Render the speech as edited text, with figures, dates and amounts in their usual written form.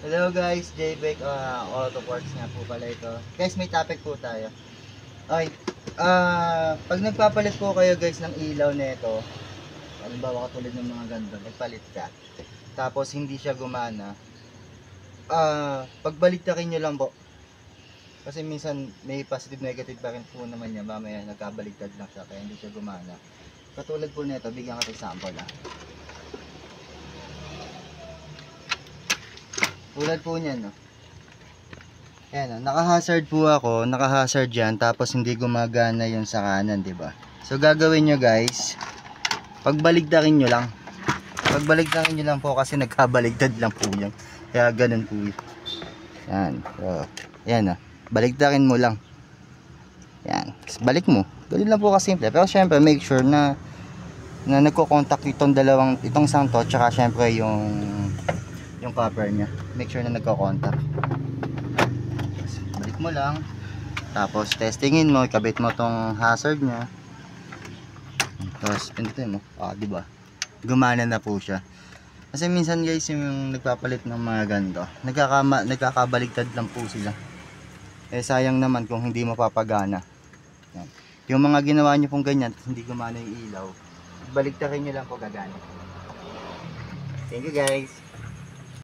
Hello guys, JBEC Auto Parts nga po pala ito. Guys, may topic po tayo. Okay, pag nagpapalit po kayo guys ng ilaw nito, halimbawa katulad ng mga ganito, nagpalit ka, tapos hindi siya gumana, pagbaliktarin nyo lang po. Kasi minsan may positive negative pa rin po naman niya, mamaya nagkabaliktad lang siya kaya hindi siya gumana. Katulad po nito, bigyan ka example lang. Tulad po niyan, no? Ayan, naka-hazard po ako, naka-hazard yan, tapos hindi gumagana yung sa kanan, di ba? So, gagawin nyo guys, pagbaligtarin nyo lang. Pagbaligtarin nyo lang po kasi nagkabaligtad lang po yan. Kaya ganun po yun. Yan, so, yan, baligtarin mo lang. Yan, balik mo. Ganun lang po kasimple. Pero syempre, make sure na nagko-contact itong isang to, tsaka syempre yung copper nya. Make sure na nagko-contact. Balik mo lang. Tapos testingin mo, ikabit mo tong hazard nya. Tapos pindutin mo. Di ba? Gumana na po siya. Kasi minsan guys, yung nagpapalit ng mga ganito, nagkakabaligtad lang po sila. Eh sayang naman kung hindi mapapagana. Yan. Yung mga ginawa nyo pong ganyan, hindi gumana yung ilaw, baligtarin nyo lang po gagana. Thank you guys.